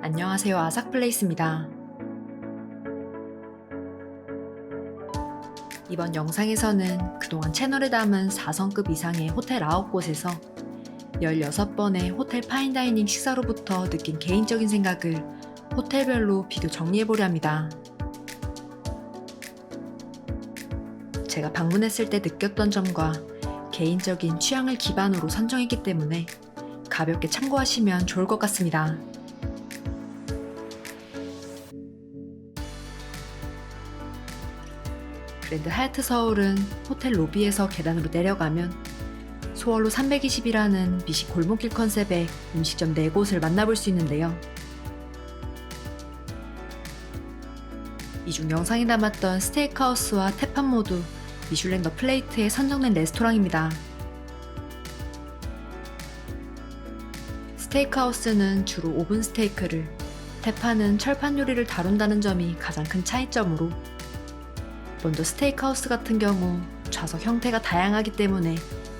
안녕하세요. 아삭플레이스입니다. 이번 영상에서는 그동안 채널에 담은 4성급 이상의 호텔 9곳에서 16번의 호텔 파인다이닝 식사로부터 느낀 개인적인 생각을 호텔별로 비교 정리해보려 합니다. 제가 방문했을 때 느꼈던 점과 개인적인 취향을 기반으로 선정했기 때문에 가볍게 참고하시면 좋을 것 같습니다. 그랜드 하얏트 서울은 호텔 로비에서 계단으로 내려가면 소월로 320이라는 미식 골목길 컨셉의 음식점 4곳을 만나볼 수 있는데요. 이 중 영상에 담았던 스테이크하우스와 태판 모두 미슐랭 더 플레이트에 선정된 레스토랑입니다. 스테이크하우스는 주로 오븐 스테이크를, 태판은 철판 요리를 다룬다는 점이 가장 큰 차이점으로, 먼저 스테이크하우스 같은 경우 좌석 형태가 다양하기 때문에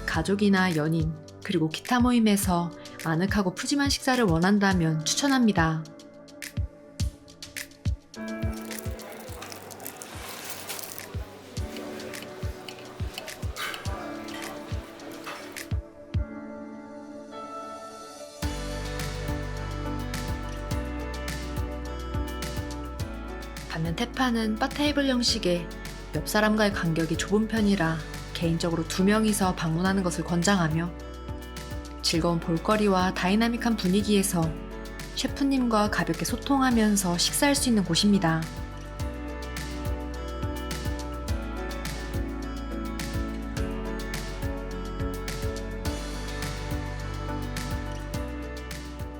가족이나 연인, 그리고 기타 모임에서 아늑하고 푸짐한 식사를 원한다면 추천합니다. 반면 태판은 바 테이블 형식의 옆 사람과의 간격이 좁은 편이라 개인적으로 2명이서 방문하는 것을 권장하며, 즐거운 볼거리와 다이나믹한 분위기에서 셰프님과 가볍게 소통하면서 식사할 수 있는 곳입니다.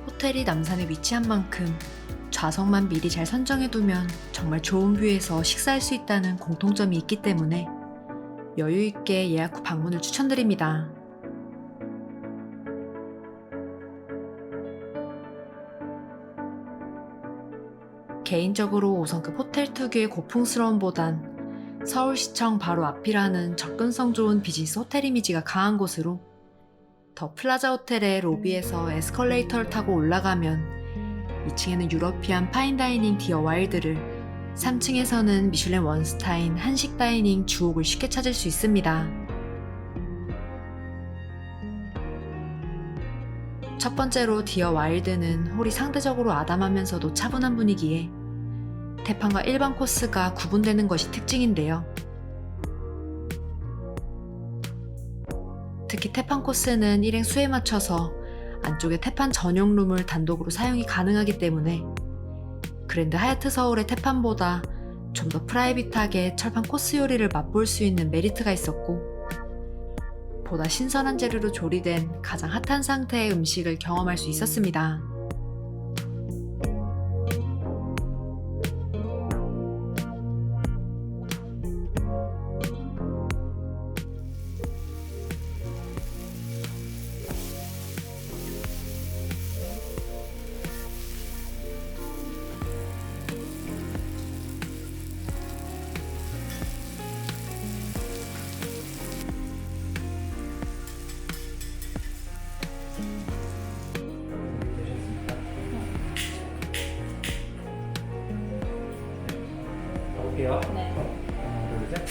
호텔이 남산에 위치한 만큼 좌석만 미리 잘 선정해두면 정말 좋은 뷰에서 식사할 수 있다는 공통점이 있기 때문에 여유있게 예약 후 방문을 추천드립니다. 개인적으로 5성급 호텔 특유의 고풍스러움보단 서울시청 바로 앞이라는 접근성 좋은 비즈니스 호텔 이미지가 강한 곳으로, 더 플라자 호텔의 로비에서 에스컬레이터를 타고 올라가면 2층에는 유러피안 파인다이닝 디어 와일드를, 3층에서는 미슐랭 원스타인 한식 다이닝 주옥을 쉽게 찾을 수 있습니다. 첫 번째로 디어 와일드는 홀이 상대적으로 아담하면서도 차분한 분위기에 태판과 일반 코스가 구분되는 것이 특징인데요. 특히 태판 코스는 일행 수에 맞춰서 안쪽에 태판 전용 룸을 단독으로 사용이 가능하기 때문에 그랜드 하얏트 서울의 태판보다 좀 더 프라이빗하게 철판 코스 요리를 맛볼 수 있는 메리트가 있었고, 보다 신선한 재료로 조리된 가장 핫한 상태의 음식을 경험할 수 있었습니다. 볼게요. 네. 하나, 둘, 셋.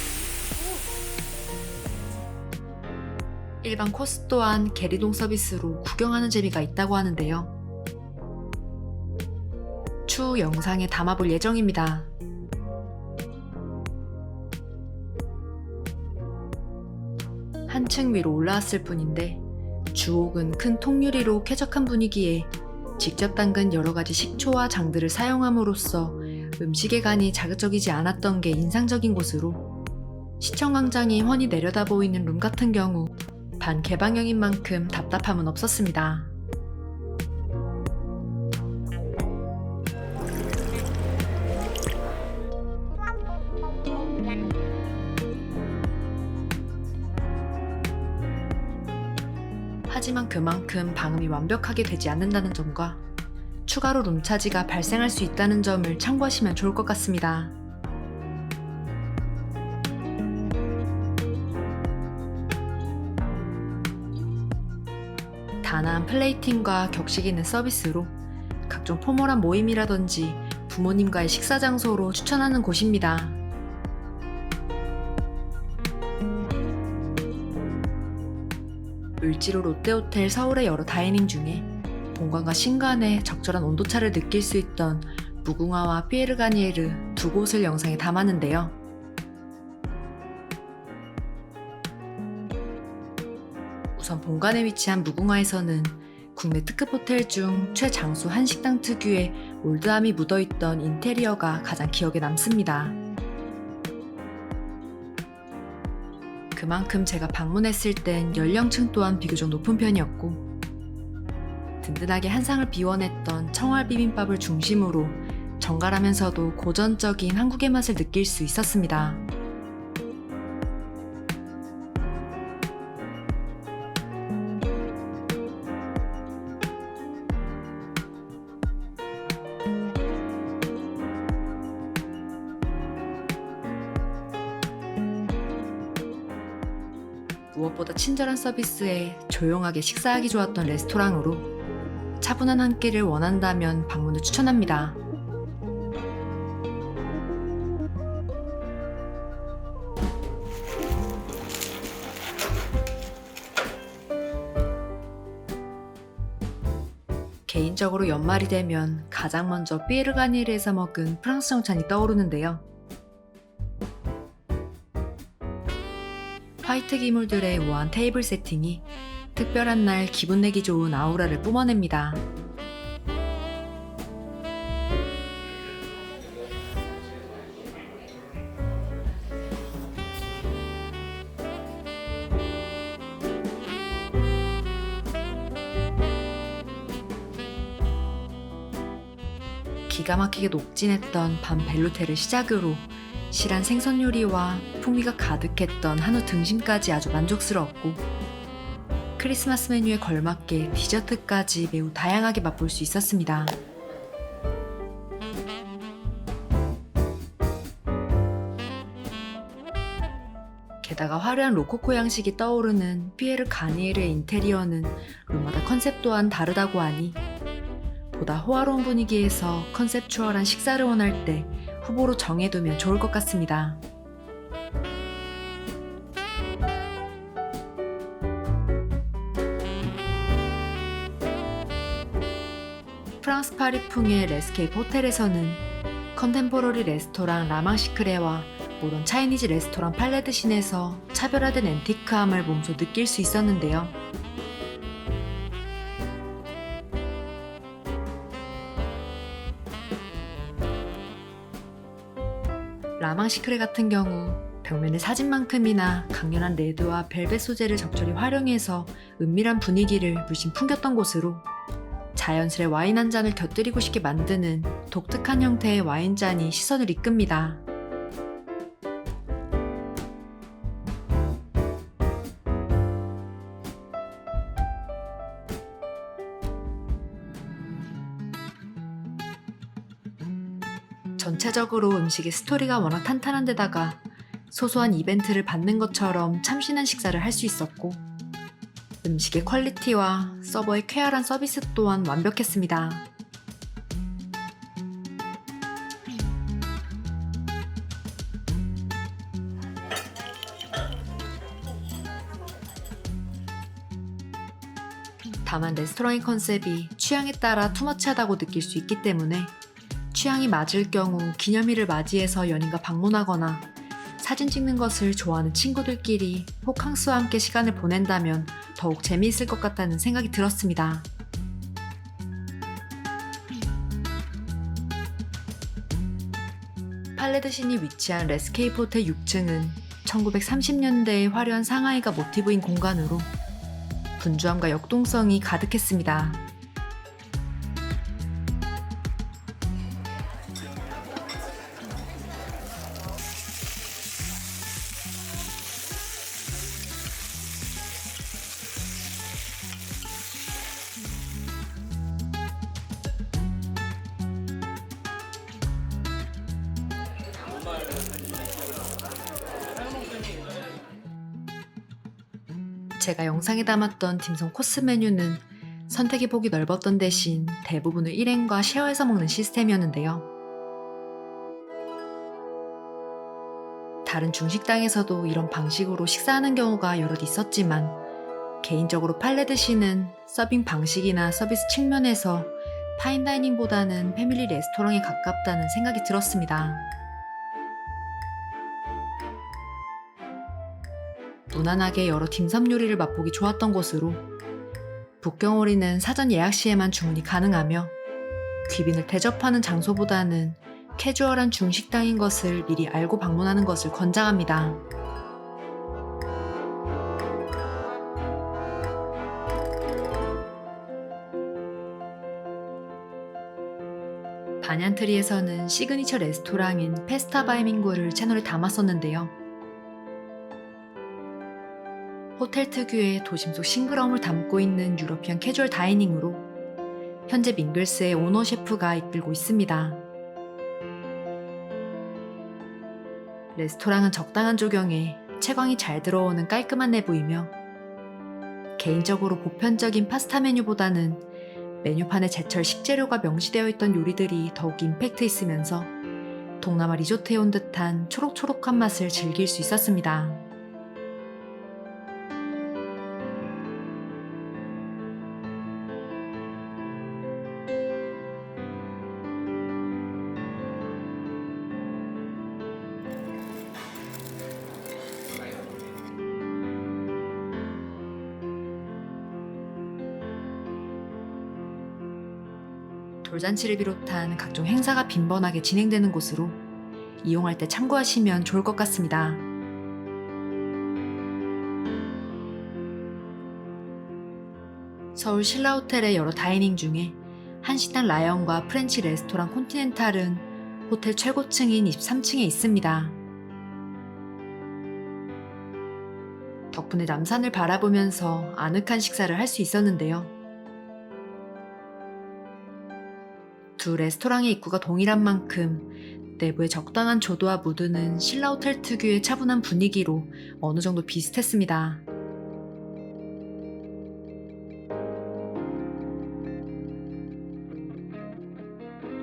일반 코스 또한 게리동 서비스로 구경하는 재미가 있다고 하는데요. 추후 영상에 담아볼 예정입니다. 한층 위로 올라왔을 뿐인데 주옥은 큰 통유리로 쾌적한 분위기에 직접 담근 여러가지 식초와 장들을 사용함으로써 음식의 간이 자극적이지 않았던 게 인상적인 곳으로, 시청광장이 훤히 내려다 보이는 룸 같은 경우 반개방형인 만큼 답답함은 없었습니다. 하지만 그만큼 방음이 완벽하게 되지 않는다는 점과 추가로 룸차지가 발생할 수 있다는 점을 참고하시면 좋을 것 같습니다. 단아한 플레이팅과 격식 있는 서비스로 각종 포멀한 모임이라든지 부모님과의 식사 장소로 추천하는 곳입니다. 을지로 롯데호텔 서울의 여러 다이닝 중에 본관과 신관의 적절한 온도차를 느낄 수 있던 무궁화와 피에르 가니에르 두 곳을 영상에 담았는데요. 우선 본관에 위치한 무궁화에서는 국내 특급 호텔 중 최장수 한식당 특유의 올드함이 묻어있던 인테리어가 가장 기억에 남습니다. 그만큼 제가 방문했을 땐 연령층 또한 비교적 높은 편이었고, 든든하게 한상을 비워냈던 청알 비빔밥을 중심으로 정갈하면서도 고전적인 한국의 맛을 느낄 수 있었습니다. 무엇보다 친절한 서비스에 조용하게 식사하기 좋았던 레스토랑으로 차분한 한 끼를 원한다면 방문을 추천합니다. 개인적으로 연말이 되면 가장 먼저 피에르 가니에르에서 먹은 프랑스 정찬이 떠오르는데요. 화이트 기물들의 우아한 테이블 세팅이 특별한 날 기분 내기 좋은 아우라를 뿜어냅니다. 기가 막히게 녹진했던 밤 벨루테를 시작으로 실한 생선 요리와 풍미가 가득했던 한우 등심까지 아주 만족스러웠고, 크리스마스 메뉴에 걸맞게 디저트까지 매우 다양하게 맛볼 수 있었습니다. 게다가 화려한 로코코 양식이 떠오르는 피에르 가니에르의 인테리어는 룸마다 컨셉 또한 다르다고 하니 보다 호화로운 분위기에서 컨셉추얼한 식사를 원할 때 후보로 정해두면 좋을 것 같습니다. 프랑스 파리풍의 레스케이프 호텔에서는 컨템포러리 레스토랑 라망시크레와 모던 차이니즈 레스토랑 팔레드신에서 차별화된 앤티크함을 몸소 느낄 수 있었는데요. 라망시크레 같은 경우 벽면의 사진만큼이나 강렬한 레드와 벨벳 소재를 적절히 활용해서 은밀한 분위기를 물씬 풍겼던 곳으로 자연스레 와인 한 잔을 곁들이고 싶게 만드는 독특한 형태의 와인잔이 시선을 이끕니다. 전체적으로 음식의 스토리가 워낙 탄탄한 데다가 소소한 이벤트를 받는 것처럼 참신한 식사를 할 수 있었고, 음식의 퀄리티와 서버의 쾌활한 서비스 또한 완벽했습니다. 다만 레스토랑의 컨셉이 취향에 따라 투머치하다고 느낄 수 있기 때문에 취향이 맞을 경우 기념일을 맞이해서 연인과 방문하거나 사진 찍는 것을 좋아하는 친구들끼리 호캉스와 함께 시간을 보낸다면 더욱 재미있을 것 같다는 생각이 들었습니다. 팔레드신이 위치한 레스케이프 호텔 6층은 1930년대의 화려한 상하이가 모티브인 공간으로 분주함과 역동성이 가득했습니다. 제가 영상에 담았던 딤섬 코스 메뉴는 선택의 폭이 넓었던 대신 대부분을 일행과 쉐어해서 먹는 시스템이었는데요. 다른 중식당에서도 이런 방식으로 식사하는 경우가 여럿 있었지만 개인적으로 팔레드시는 서빙 방식이나 서비스 측면에서 파인다이닝보다는 패밀리 레스토랑에 가깝다는 생각이 들었습니다. 무난하게 여러 딤섬 요리를 맛보기 좋았던 곳으로 북경오리는 사전 예약 시에만 주문이 가능하며 귀빈을 대접하는 장소보다는 캐주얼한 중식당인 것을 미리 알고 방문하는 것을 권장합니다. 반얀트리에서는 시그니처 레스토랑인 페스타 바이밍고를 채널에 담았었는데요. 호텔 특유의 도심 속 싱그러움을 담고 있는 유러피안 캐주얼 다이닝으로 현재 밍글스의 오너 셰프가 이끌고 있습니다. 레스토랑은 적당한 조경에 채광이 잘 들어오는 깔끔한 내부이며 개인적으로 보편적인 파스타 메뉴보다는 메뉴판에 제철 식재료가 명시되어 있던 요리들이 더욱 임팩트 있으면서 동남아 리조트에 온 듯한 초록초록한 맛을 즐길 수 있었습니다. 돌잔치를 비롯한 각종 행사가 빈번하게 진행되는 곳으로 이용할 때 참고하시면 좋을 것 같습니다. 서울 신라호텔의 여러 다이닝 중에 한식당 라이언과 프렌치 레스토랑 콘티넨탈은 호텔 최고층인 23층에 있습니다. 덕분에 남산을 바라보면서 아늑한 식사를 할 수 있었는데요. 두 레스토랑의 입구가 동일한 만큼 내부의 적당한 조도와 무드는 신라호텔 특유의 차분한 분위기로 어느 정도 비슷했습니다.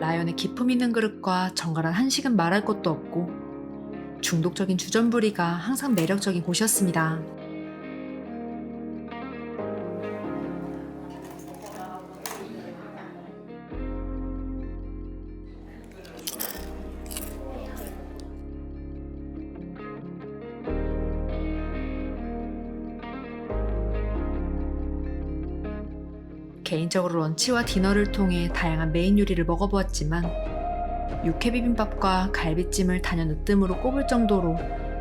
라이언의 기품 있는 그릇과 정갈한 한식은 말할 것도 없고 중독적인 주전부리가 항상 매력적인 곳이었습니다. 개인적으로 런치와 디너를 통해 다양한 메인 요리를 먹어보았지만 육회 비빔밥과 갈비찜을 단연 으뜸으로 꼽을 정도로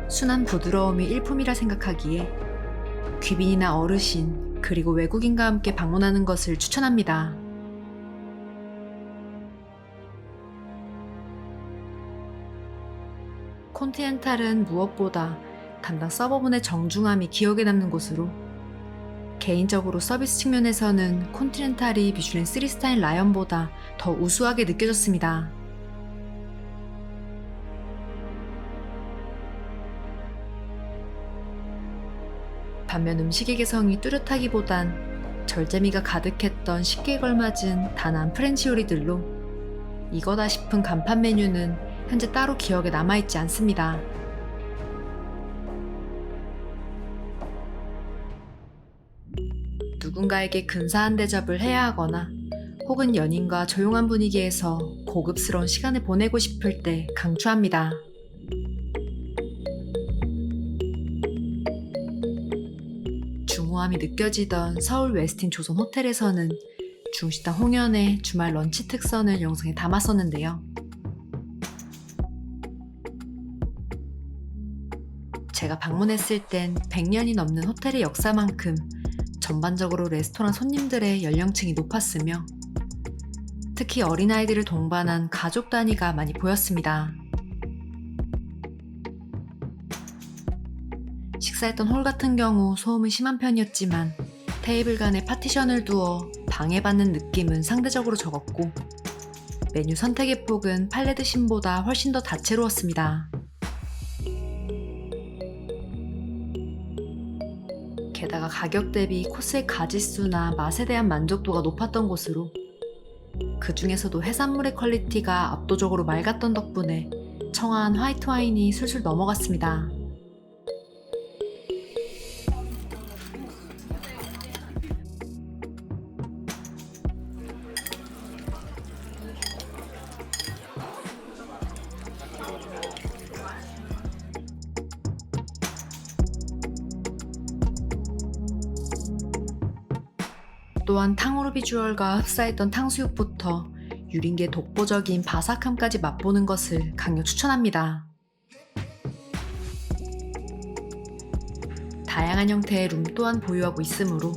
순한 부드러움이 일품이라 생각하기에 귀빈이나 어르신 그리고 외국인과 함께 방문하는 것을 추천합니다. 콘티넨탈은 무엇보다 담당 서버분의 정중함이 기억에 남는 곳으로 개인적으로 서비스 측면에서는 콘티넨탈이 미슐랭 3스타인 라이언보다 더 우수하게 느껴졌습니다. 반면 음식의 개성이 뚜렷하기보단 절제미가 가득했던 쉽게 걸맞은 단아한 프렌치 요리들로 이거다 싶은 간판 메뉴는 현재 따로 기억에 남아있지 않습니다. 누군가에게 근사한 대접을 해야 하거나 혹은 연인과 조용한 분위기에서 고급스러운 시간을 보내고 싶을 때 강추합니다. 중후함이 느껴지던 서울 웨스틴 조선 호텔에서는 중식당 홍연의 주말 런치 특선을 영상에 담았었는데요. 제가 방문했을 땐 100년이 넘는 호텔의 역사만큼 전반적으로 레스토랑 손님들의 연령층이 높았으며 특히 어린아이들을 동반한 가족 단위가 많이 보였습니다. 식사했던 홀 같은 경우 소음은 심한 편이었지만 테이블 간에 파티션을 두어 방해받는 느낌은 상대적으로 적었고 메뉴 선택의 폭은 팔레드신보다 훨씬 더 다채로웠습니다. 게다가 가격 대비 코스의 가짓수나 맛에 대한 만족도가 높았던 곳으로, 그 중에서도 해산물의 퀄리티가 압도적으로 맑았던 덕분에 청아한 화이트 와인이 술술 넘어갔습니다. 또한 탕후루 비주얼과 흡사했던 탕수육부터 유린기의 독보적인 바삭함까지 맛보는 것을 강력 추천합니다. 다양한 형태의 룸 또한 보유하고 있으므로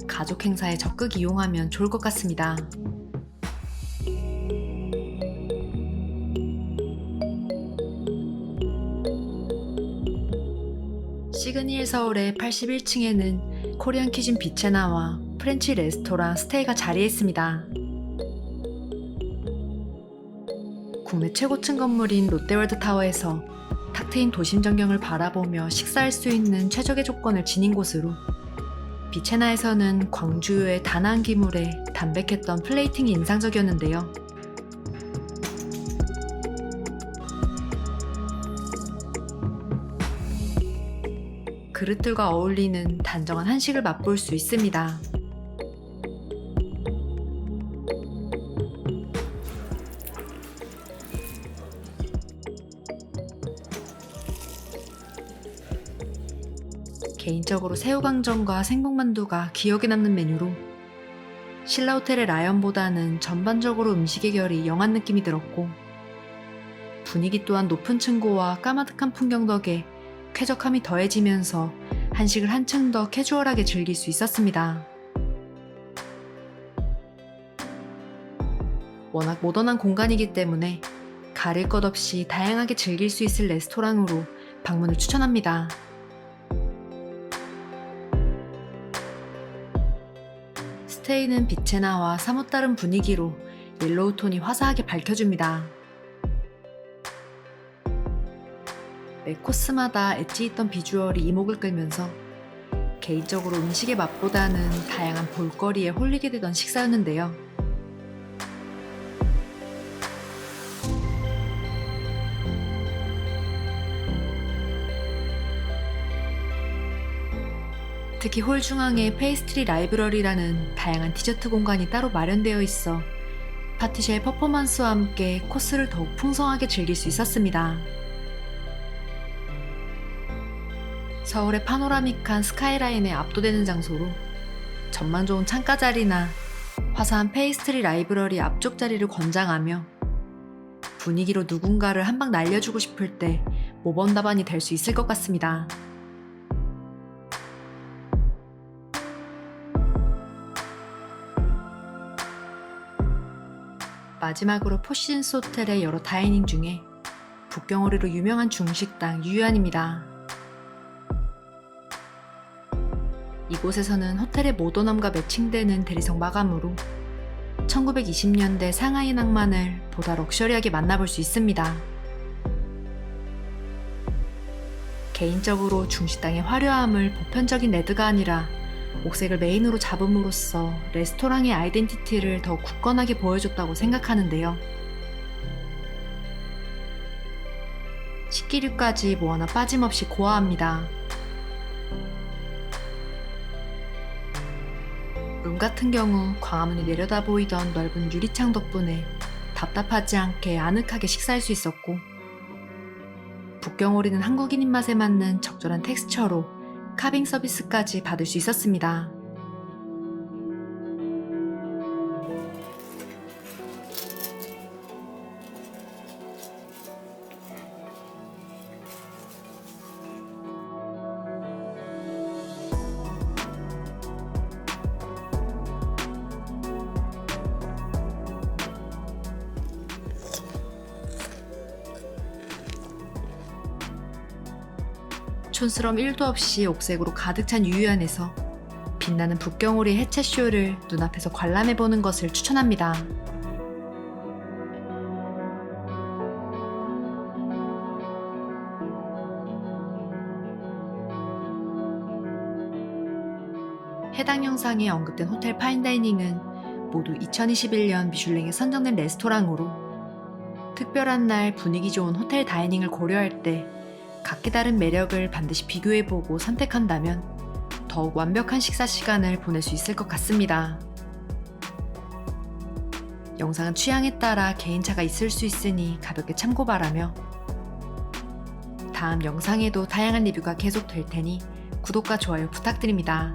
가족 행사에 적극 이용하면 좋을 것 같습니다. 시그니엘 서울의 81층에는 코리안 키진 비체나와 프렌치 레스토랑 스테이가 자리했습니다. 국내 최고층 건물인 롯데월드 타워에서 탁 트인 도심 전경을 바라보며 식사할 수 있는 최적의 조건을 지닌 곳으로, 비체나에서는 광주의 단아한 기물에 담백했던 플레이팅이 인상적이었는데요. 그릇들과 어울리는 단정한 한식을 맛볼 수 있습니다. 개인적으로 새우강정과 생목만두가 기억에 남는 메뉴로, 신라호텔의 라연보다는 전반적으로 음식의 결이 영한 느낌이 들었고, 분위기 또한 높은 층고와 까마득한 풍경 덕에 쾌적함이 더해지면서 한식을 한층 더 캐주얼하게 즐길 수 있었습니다. 워낙 모던한 공간이기 때문에 가릴 것 없이 다양하게 즐길 수 있을 레스토랑으로 방문을 추천합니다. 스테이는 빛에 나와 사뭇 다른 분위기로 옐로우 톤이 화사하게 밝혀줍니다. 매 코스마다 엣지 있던 비주얼이 이목을 끌면서 개인적으로 음식의 맛보다는 다양한 볼거리에 홀리게 되던 식사였는데요. 특히 홀 중앙에 페이스트리 라이브러리라는 다양한 디저트 공간이 따로 마련되어 있어 파티셔의 퍼포먼스와 함께 코스를 더욱 풍성하게 즐길 수 있었습니다. 서울의 파노라믹한 스카이라인에 압도되는 장소로 전망 좋은 창가 자리나 화사한 페이스트리 라이브러리 앞쪽 자리를 권장하며, 분위기로 누군가를 한 방 날려주고 싶을 때 모범 답안이 될 수 있을 것 같습니다. 마지막으로 포시즌스 호텔의 여러 다이닝 중에 북경오리로 유명한 중식당 유유안입니다. 이곳에서는 호텔의 모던함과 매칭되는 대리석 마감으로 1920년대 상하이 낭만을 보다 럭셔리하게 만나볼 수 있습니다. 개인적으로 중식당의 화려함을 보편적인 레드가 아니라 옥색을 메인으로 잡음으로써 레스토랑의 아이덴티티를 더 굳건하게 보여줬다고 생각하는데요. 식기류까지 뭐 하나 빠짐없이 고화합니다. 룸 같은 경우 광화문이 내려다 보이던 넓은 유리창 덕분에 답답하지 않게 아늑하게 식사할 수 있었고, 북경오리는 한국인 입맛에 맞는 적절한 텍스처로 카빙 서비스까지 받을 수 있었습니다. 촌스러움 1도 없이 옥색으로 가득 찬 유유안에서 빛나는 북경오리 해체쇼를 눈앞에서 관람해보는 것을 추천합니다. 해당 영상에 언급된 호텔 파인다이닝은 모두 2021년 미슐랭에 선정된 레스토랑으로 특별한 날 분위기 좋은 호텔 다이닝을 고려할 때 각기 다른 매력을 반드시 비교해보고 선택한다면 더욱 완벽한 식사 시간을 보낼 수 있을 것 같습니다. 영상은 취향에 따라 개인차가 있을 수 있으니 가볍게 참고 바라며 다음 영상에도 다양한 리뷰가 계속될 테니 구독과 좋아요 부탁드립니다.